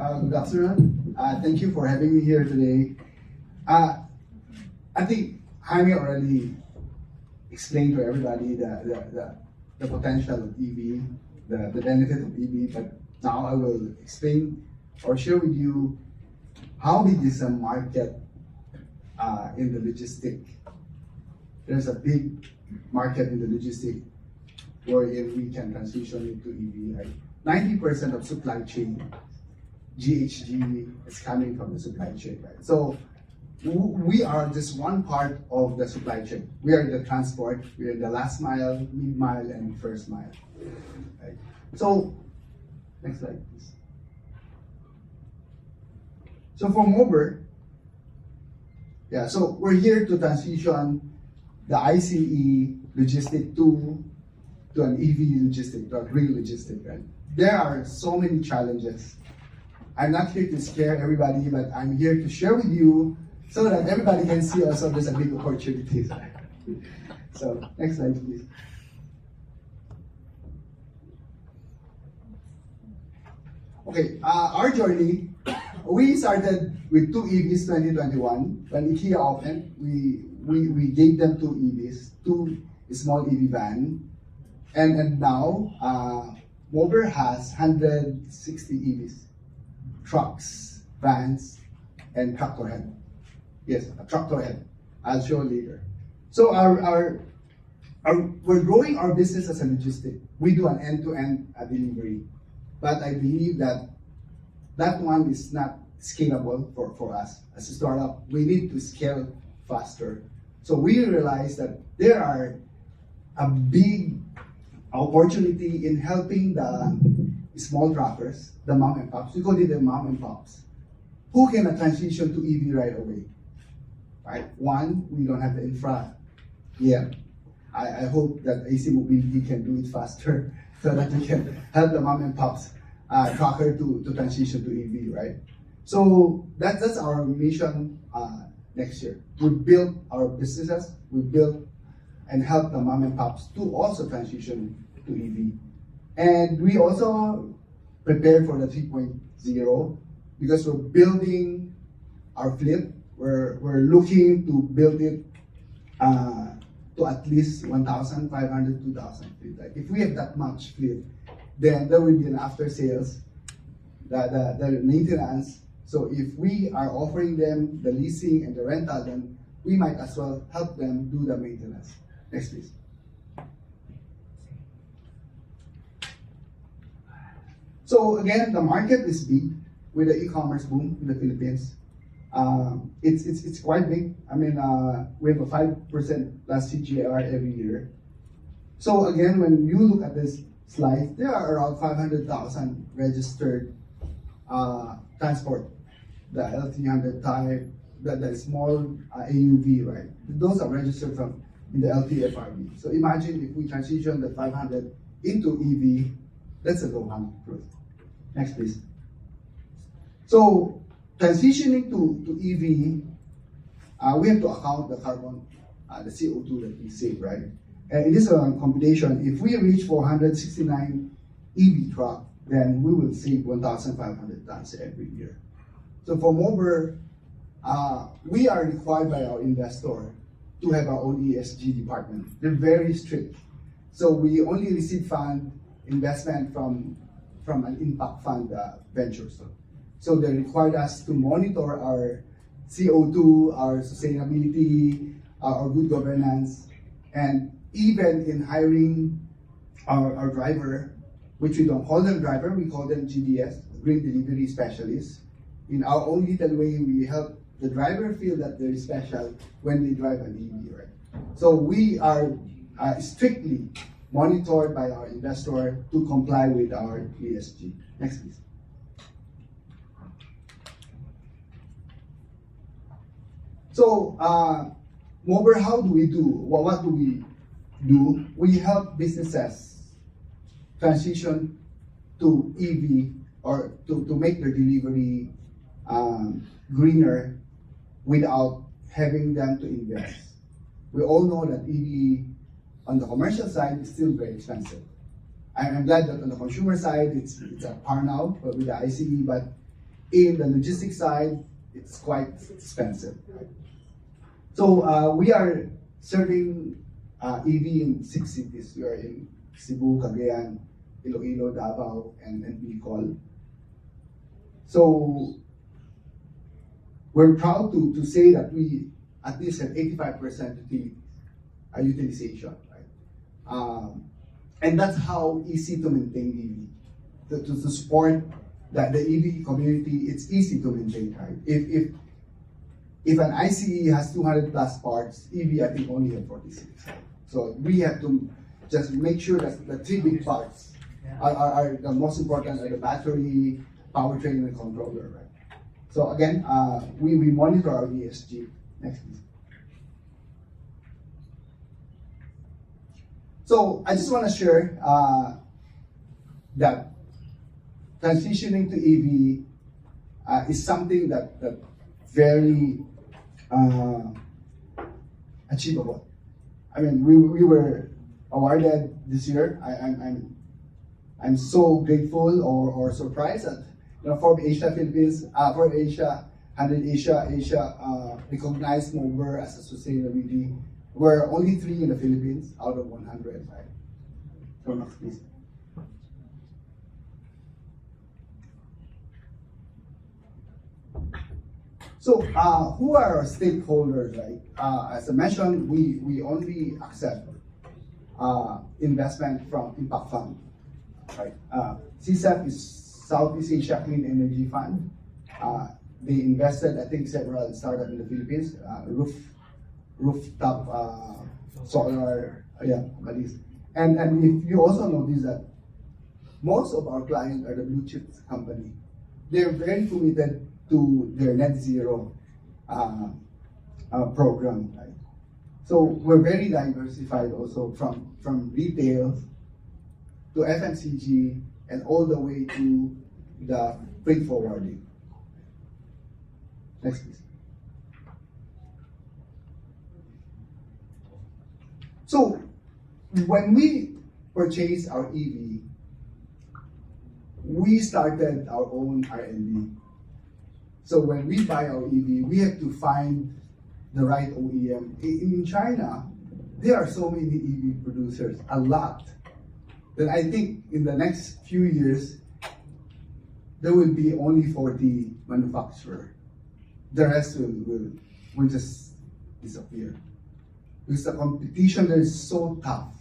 Good afternoon. Thank you for having me here today. I think Jaime already explained to everybody the potential of EV, the benefit of EV, but now I will explain or share with you how big is the market in the logistic. There's a big market in the logistic wherein we can transition into EV. Right? 90% of supply chain, GHG, is coming from the supply chain. Right? So we are just one part of the supply chain. We are the transport, we are the last mile, mid mile, and first mile. Right? So, next slide, please. So for Mober, so we're here to transition the ICE logistic to an EV logistic, to a green logistic. Right? There are so many challenges. I'm not here to scare everybody, but I'm here to share with you so that everybody can see also there's a big opportunity. So, next slide, please. Okay, our journey, we started with 2 EVs 2021. When IKEA opened, we gave them 2 EVs, 2 small EV van. And now, Mober has 160 EVs, trucks, vans, and tractor head. Yes, a tractor head. I'll show later. So we're growing our business as a logistic. We do an end-to-end delivery, but I believe that one is not scalable for us as a startup. We need to scale faster. So we realize that there are a big opportunity in helping the small truckers, the mom and pops. We call it the mom and pops, who can transition to EV right away. Right? One, we don't have the infra yet. I hope that AC Mobility can do it faster so that we can help the mom and pops trucker to transition to EV, right? So that's our mission next year. We build our businesses, we build and help the mom and pops to also transition to EV. And we also prepare for the 3.0 because we're building our fleet. We're looking to build it to at least 1,500, 2,000 fleet. Like if we have that much fleet, then there will be an after sales, the maintenance. So if we are offering them the leasing and the rental, then we might as well help them do the maintenance. Next, please. So again, the market is big with the e-commerce boom in the Philippines. It's quite big. I mean, we have a 5% plus CGR every year. So again, when you look at this slide, there are around 500,000 registered transport, the L300 type, the small AUV, right? Those are registered from in the LTFRB. So imagine if we transition the 500 into EV, that's a low-hanging fruit. Next, please. So transitioning to EV, we have to account the carbon, the CO2 that we save, right? And in this computation, if we reach 469 EV truck, then we will save 1,500 tons every year. So for Mober, we are required by our investor to have our own ESG department. They're very strict. So we only receive fund investment from an impact fund venture. So they required us to monitor our CO2, our sustainability, our good governance, and even in hiring our driver, which we don't call them driver, we call them GDS, Green Delivery Specialists. In our own little way, we help the driver feel that they're special when they drive an EV, right? So we are strictly monitored by our investor to comply with our ESG. Next, please. So, Mober, how do we do? Well, what do we do? We help businesses transition to EV or to make their delivery greener without having them to invest. We all know that EV on the commercial side is still very expensive. I'm glad that on the consumer side, it's at par now with the ICE, but in the logistics side, it's quite expensive. Right? So we are serving EV in 6 cities. We are in Cebu, Cagayan, Iloilo, Davao, and Bicol. So we're proud to say that we at least have 85% utilization, right? And that's how easy to maintain EV. To support the EV community, it's easy to maintain, right? If an ICE has 200 plus parts, EV I think only have 46. So we have to just make sure that the 3 big parts are the most important, are the battery, powertrain, and controller, right? So again, we monitor our ESG. Next, please. So I just want to share that transitioning to EV is something that very achievable. I mean, we were awarded this year. I'm so grateful or surprised that Forbes Asia Philippines, Forbes Asia, 100 Asia recognized Mover as a sustainability. We're only 3 in the Philippines out of 100. Right? So next, please. So who are our stakeholders? Right? As I mentioned, we only accept investment from Impact Fund. Right? CSEF is Southeast Asia Clean Energy Fund. They invested, I think, several startups in the Philippines. Rooftop solar, balis. And if you also notice that most of our clients are the blue chip company. They're very committed to their net zero program. Right? So we're very diversified also from retail to FMCG and all the way to the freight forwarding. Next, please. So when we purchased our EV, we started our own R&D. So when we buy our EV, we have to find the right OEM. In China, there are so many EV producers, a lot, that I think in the next few years, there will be only 40 manufacturers. The rest will just disappear. Because the competition there is so tough.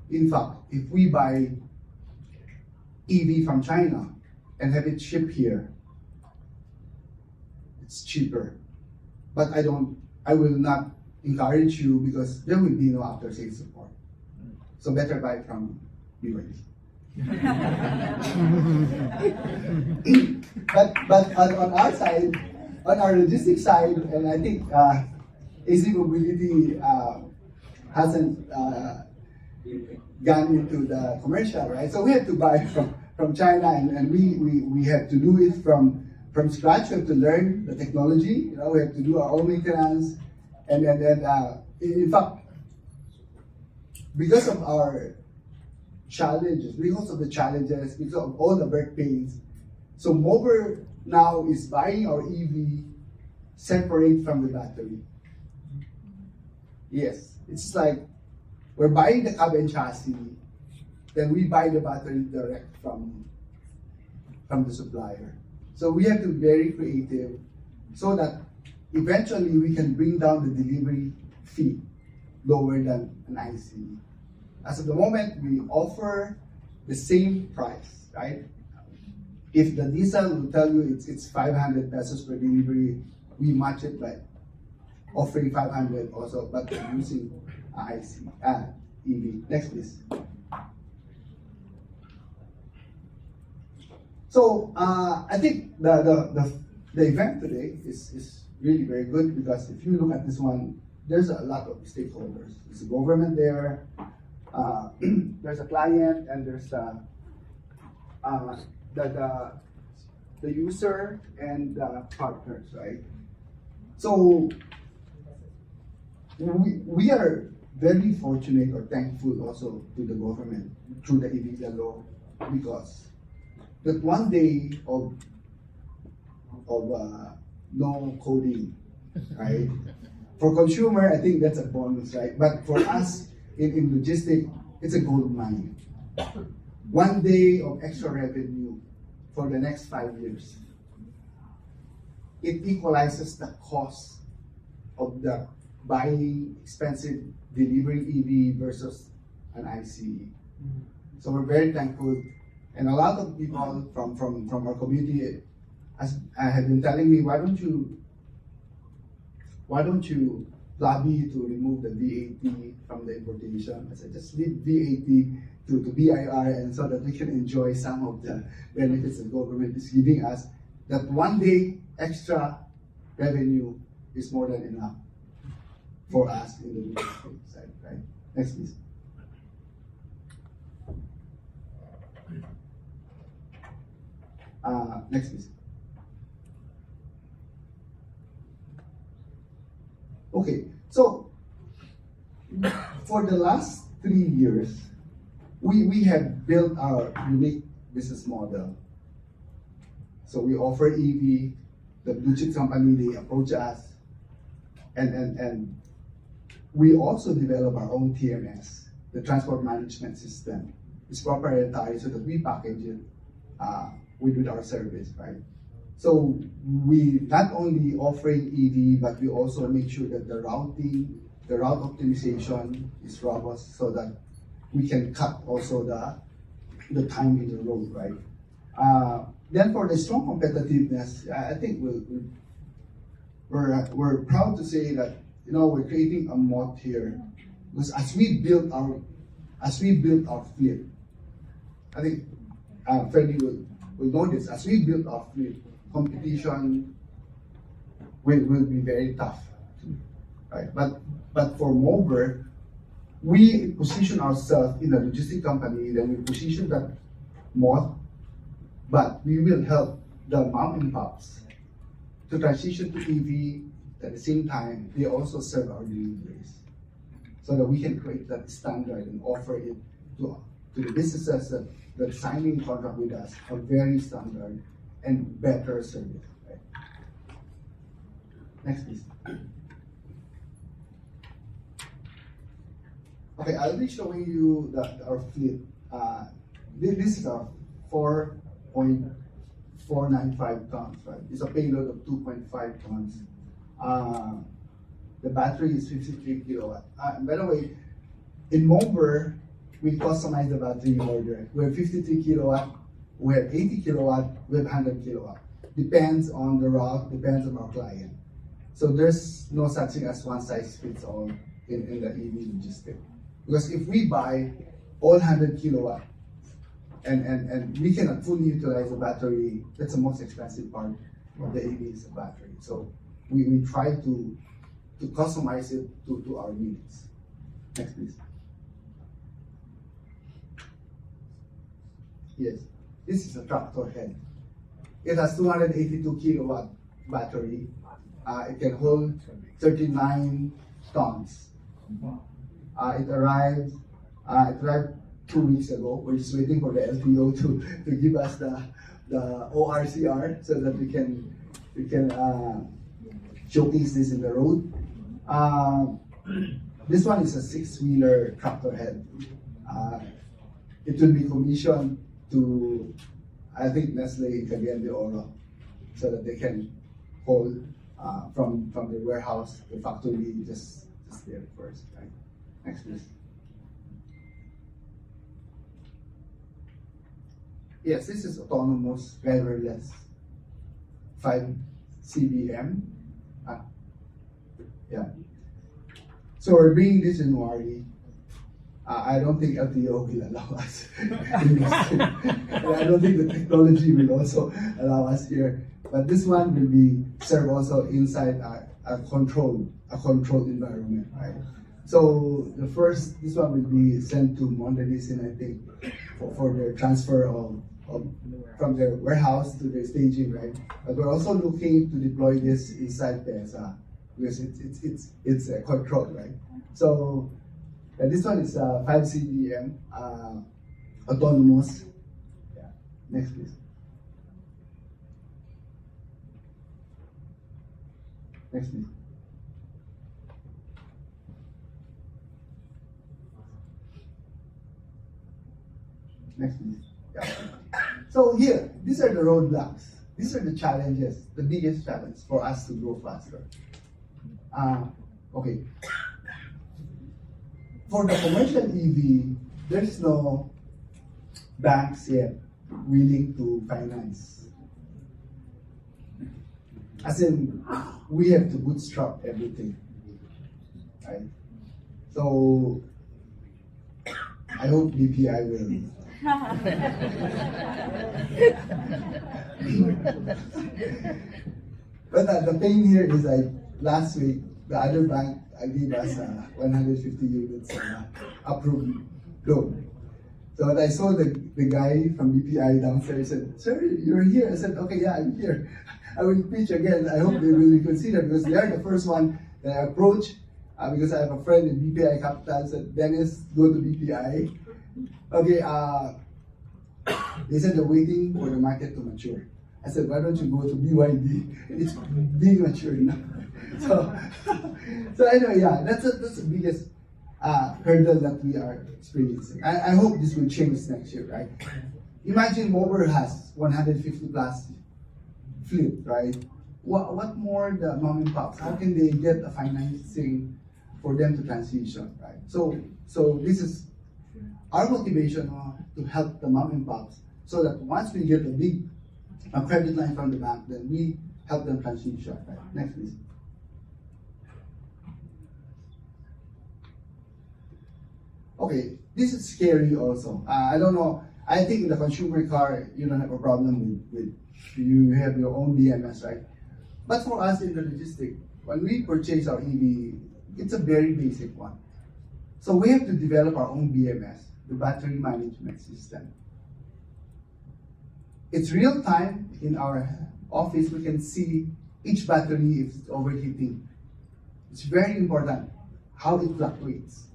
In fact, if we buy EV from China and have it shipped here, it's cheaper. But I will not encourage you because there will be no after sales support. So better buy from BYD. but on our side, on our logistics side, and I think AC Mobility hasn't gone into the commercial, right? So we have to buy from China, and we have to do it from scratch. We have to learn the technology. We have to do our own maintenance, and then in fact, because of our challenges, because of all the birth pains, so Mover now is buying our EV separate from the battery. Yes, it's like we're buying the cab and chassis, then we buy the battery direct from the supplier. So we have to be very creative so that eventually we can bring down the delivery fee lower than an ICE. As of the moment, we offer the same price, right? If the diesel will tell you it's 500 pesos per delivery, we match it by offering 500 also, but using IC, EV. Next, please. So I think the event today is really very good because if you look at this one, there's a lot of stakeholders. There's a government there, there's a client, and there's the user and the partners, right? So we are very fortunate or thankful also to the government through the EBITDA law, because that one day of no coding, right? For consumer, I think that's a bonus, right? But for us in logistics, it's a gold mine. 1 day of extra revenue for the next 5 years. It equalizes the cost of the buying expensive delivering EV versus an ICE. So we're very thankful. And a lot of people from our community have been telling me, why don't you lobby to remove the VAT from the importation? I said, just leave VAT to BIR, and so that we can enjoy some of the benefits the government is giving us. That 1 day extra revenue is more than enough for us in the logistics side, right? Next, please. Next, please. Okay, so for the last 3 years, we have built our unique business model. So we offer EV, the blue chip company, they approach us, and we also develop our own TMS, the transport management system. It's proprietary so that we package it with our service, right? So we not only offering EV, but we also make sure that the routing, the route optimization is robust so that we can cut also the time in the road, right? Then for the strong competitiveness, I think we're proud to say that we're creating a moat here, because as we build our fleet, I think Freddie will know this. As we build our fleet, competition will be very tough, right? But for Mover, we position ourselves in a logistic company, then we position that moat, but we will help the mom and pops to transition to EV. At the same time, they also serve our deliveries, so that we can create that standard and offer it to the businesses that signing contract with us a very standard and better service. Right? Next, please. Okay, I'll be showing you our fleet. This is our 4.495 tons, right? It's a payload of 2.5 tons. The battery is 53 kilowatt. By the way, in Mover, we customize the battery order. We have 53 kilowatt, we have 80 kilowatt, we have 100 kilowatt. Depends on the route, depends on our client. So there's no such thing as one size fits all in the EV logistics. Because if we buy all 100 kilowatt and we cannot fully utilize the battery, that's the most expensive part of the EV is the battery. So we try to customize it to our needs. Next, please. Yes, this is a tractor head. It has 282 kilowatt battery. It can hold 39 tons. It arrived 2 weeks ago. We're just waiting for the LTO to give us the ORCR so that we can showcase this in the road. This one is a 6-wheeler tractor head. It will be commissioned to, I think, Nestle in Cagayan de Oro, so that they can hold from the warehouse, the factory, just there first, right? Next, please. Yes, this is autonomous, driverless, 5 CBM. Yeah. So we're bringing this in January. I don't think LTO will allow us. And I don't think the technology will also allow us here. But this one will be served also inside a controlled environment, right? So this one will be sent to Mondelisin, I think, for their transfer from their warehouse to their staging, right? But we're also looking to deploy this inside PESA because it's a control, right? So this one is 5 CDM, autonomous. Yeah. Next, please. Next please. Next please. Yeah. So here, these are the roadblocks. These are the challenges, the biggest challenge for us to grow faster. Okay. For the commercial EV, there's no banks yet willing to finance. As in, we have to bootstrap everything, right? So, I hope BPI will. But the pain here is like last week, the other bank gave us 150 units approved loan. So when I saw the guy from BPI downstairs, he said, "Sir, you're here." I said, "Okay, yeah, I'm here. I will pitch again. I hope they will consider because they are the first one that I approach because I have a friend in BPI Capital. Said, Dennis, go to BPI. Okay, they said they're waiting for the market to mature. I said, why don't you go to BYD? It's being mature now. So anyway, yeah, that's the biggest hurdle that we are experiencing. I hope this will change next year, right? Imagine Mober has 150 plus fleet, right? What more the mom and pops? How can they get a financing for them to transition, right? So this is our motivation to help the mom and pops so that once we get a credit line from the bank, then we help them transition, right? Next, please. Okay, this is scary also. I don't know. I think in the consumer car, you don't have a problem with you have your own BMS, right? But for us in the logistic, when we purchase our EV, it's a very basic one. So we have to develop our own BMS, the battery management system. It's real time in our office. We can see each battery if it's overheating. It's very important how it fluctuates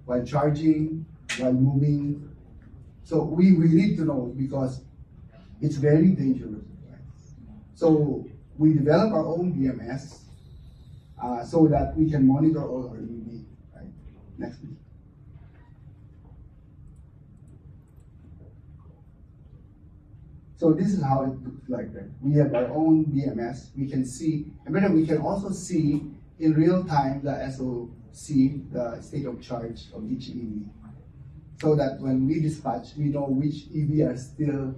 while charging, while moving. So we need to know because it's very dangerous. Right? So we develop our own BMS so that we can monitor all our EV. Right? Next, please. So this is how it looks like. Right? We have our own BMS. We can see, and then we can also see in real time the SOC, the state of charge of each EV, so that when we dispatch, we know which EV are still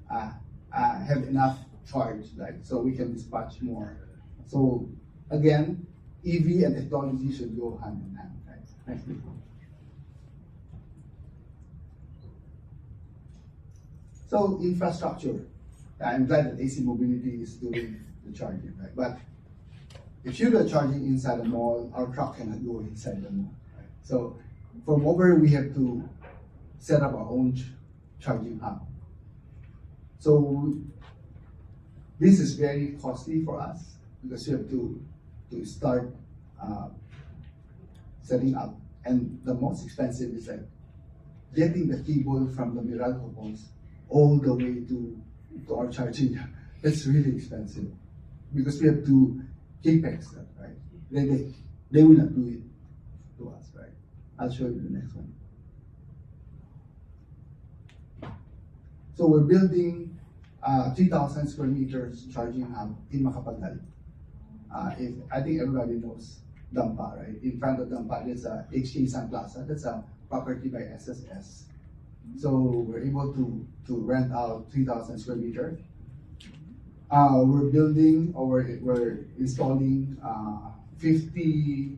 have enough charge, right? So we can dispatch more. So again, EV and technology should go hand in hand. Right? Next, please. So infrastructure, I'm glad that AC Mobility is doing the charging, right? But if you do charging inside a mall, our truck cannot go inside the mall. Right? So for Mober, we have to set up our own charging hub. So this is very costly for us because you have to start setting up, and the most expensive is like getting the cable from the Meralco poles all the way to our charging. That's really expensive because we have to capex that, right? They will not do it to us, right? I'll show you the next one. So we're building 3,000 square meters charging hub in Macapagal. I think everybody knows Dampa, right? In front of Dampa, there's a HK Sun Plaza. That's a property by SSS. So we're able to rent out 3,000 square meters. We're building or we're installing 50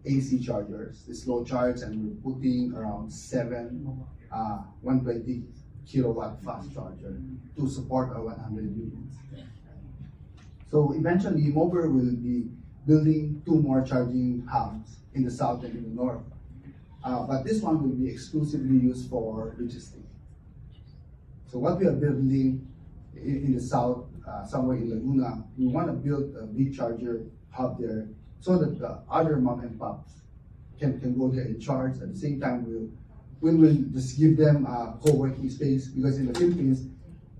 AC chargers, the slow charge, and we're putting around 7 120 kilowatt fast charger to support our 100 units. So eventually, Mober will be building 2 more charging hubs in the south and in the north. But this one will be exclusively used for logistics. So what we are building in the south, somewhere in Laguna, we want to build a big charger hub there so that the other mom and pops can go there and charge. At the same time, we will just give them a co-working space because in the Philippines,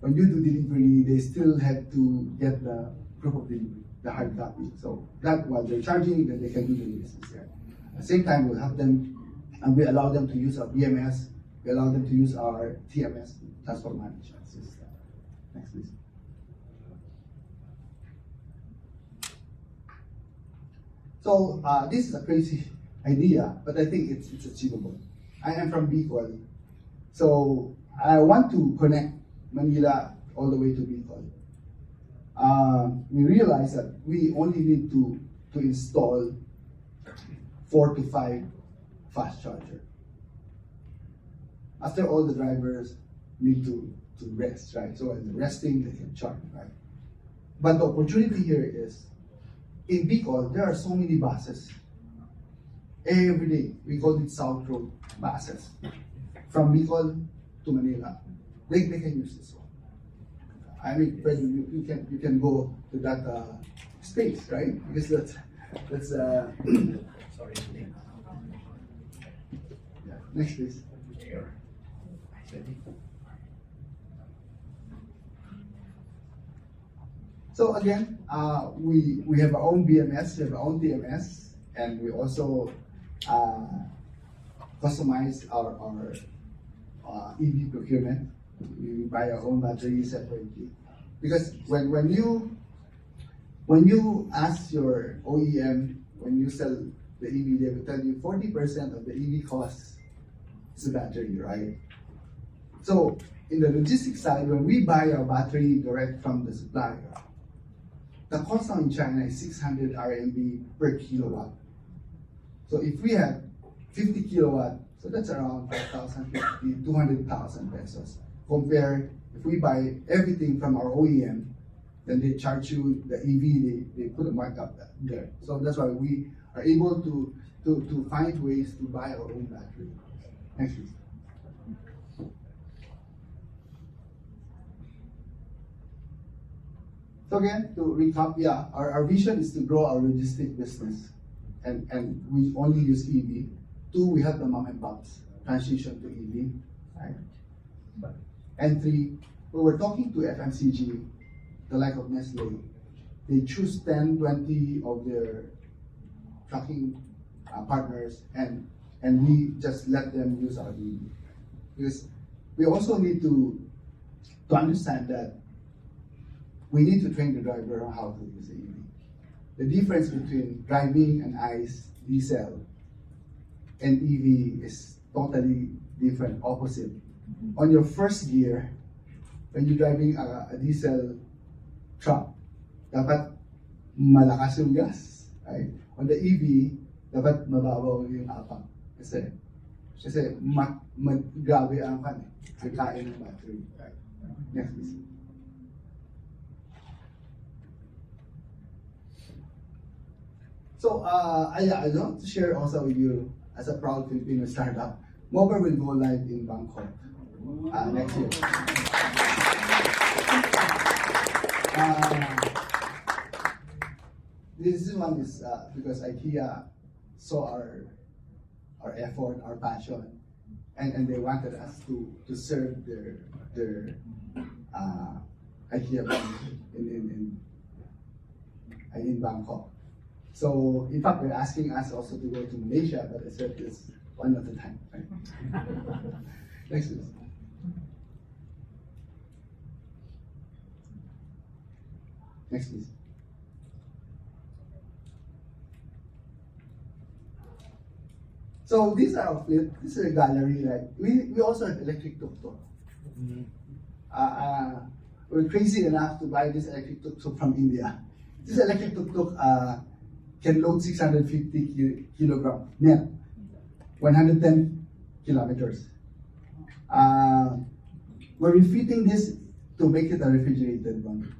when you do delivery, they still have to get the proof of delivery. the hard copy. So that while they're charging, then they can do the business there. At the same time, we'll have them, and we allow them to use our BMS, we allow them to use our TMS, transport management system. Next, please. So this is a crazy idea, but I think it's achievable. I am from Bicol, so I want to connect Manila all the way to Bicol. We realize that we only need to install 4 to 5 fast charger. After all, the drivers need to rest, right? So as they're resting, they can charge, right? But the opportunity here is, in Bicol, there are so many buses. Every day, we call it South Road buses. From Bicol to Manila, they can use this one. I mean, you can go to that space, right? Because that's Sorry. yeah. Next, please. So again, we have our own BMS, we have our own TMS, and we also customize our EV procurement. We buy our own batteries separately, because when you ask your OEM, when you sell the EV, they will tell you 40% of the EV cost is the battery, right? So in the logistics side, when we buy our battery direct from the supplier, the cost now in China is 600 RMB per kilowatt. So if we have 50 kilowatt, so that's around 5,050, 200,000 pesos. Compare if we buy everything from our OEM, then they charge you the EV, they put a markup there. So that's why we are able to find ways to buy our own battery. Next, please. So again, to recap, yeah, our vision is to grow our logistic business, and we only use EV. 2, we have the mom and pops transition to EV, right? And 3, we were talking to FMCG, the like of Nestle. They choose 10, 20 of their trucking partners, and we just let them use our EV. Because we also need to understand that we need to train the driver on how to use the EV. The difference between driving an ICE, diesel, and EV is totally different, opposite. On your first gear, when you're driving a diesel truck, dapat malakas yung gas, right? On the EV, dapat mababaw yung apak. Kasi grabe ang kain ng battery. Right? Next, please. So I want to share also with you, as a proud Filipino startup, Mover will go live in Bangkok next year. This one is because IKEA saw our effort, our passion, and they wanted us to serve their IKEA brand in Bangkok. So in fact, they're asking us also to go to Malaysia, but I said this one at a time. Right? Next, please. Next, please. So these are our fleet. This is a gallery. Like we also have electric tuk-tuk. We're crazy enough to buy this electric tuk-tuk from India. This electric tuk-tuk can load 650 kilogram net, 110 kilometers. We're refitting this to make it a refrigerated one.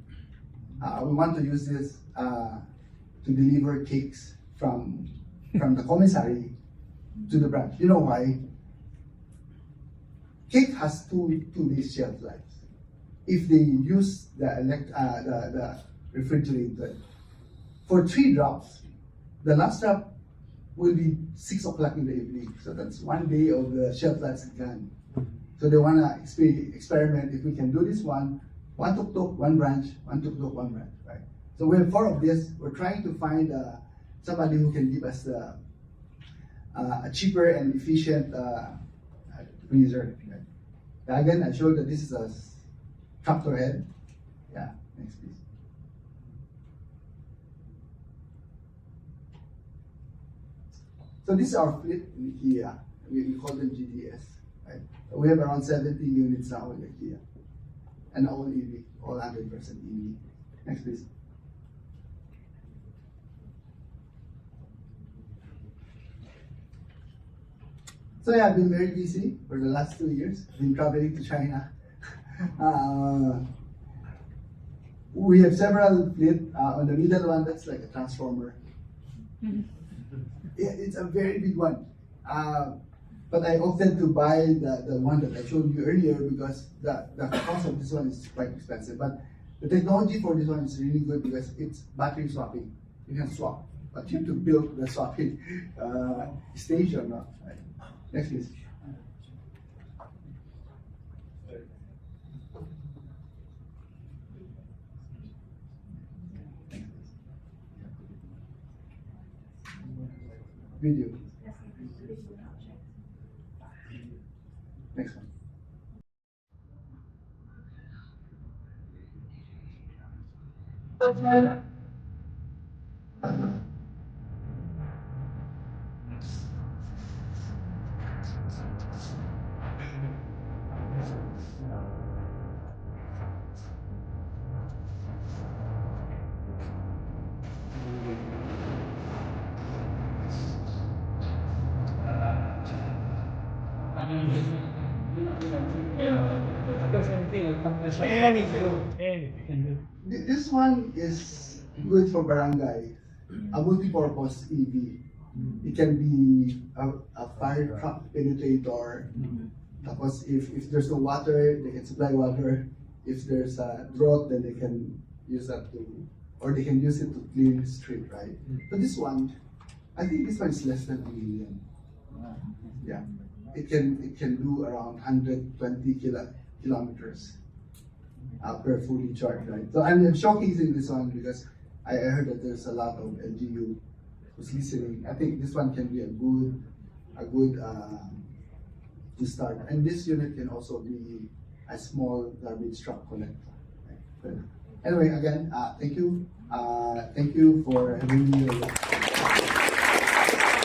We want to use this to deliver cakes from the commissary to the branch. You know why? Cake has two days shelf life. If they use the refrigerator for 3 drops, the last drop will be 6 o'clock in the evening. So that's 1 day of the shelf life gone. So they want to experiment if we can do this one tuk-tuk, one branch, one tuk-tuk, one branch, right? So we have 4 of this. We're trying to find somebody who can give us a cheaper and efficient freezer. Right? Again, I showed that this is a tractor head. Yeah, next please. So this is our fleet in IKEA. We call them GDS. Right? We have around 70 units now in IKEA. And all EV, all 100% EV. Next please. So yeah, I've been very busy for the last 2 years. I've been traveling to China. We have several fleet. On the middle one, that's like a transformer. Yeah, it's a very big one. But I opted to buy the one that I showed you earlier because the cost of this one is quite expensive. But the technology for this one is really good because it's battery swapping. You can swap, but you have to build the swapping station. Right? Next please. Video. Next one. This one is good for barangay, a multi-purpose EV. It can be a fire truck penetrator. Tapos if there's no water, they can supply water. If there's a drought, then they can use that to, or they can use it to clean the street, right? But this one, I think this one is less than 1 million. Yeah, it can do around 120 kilometers per fully charged, right? So I'm showcasing this one because I heard that there's a lot of LGU who's listening. I think this one can be a good to start. And this unit can also be a small garbage truck collector. Right? Anyway, again, thank you. Thank you for having me.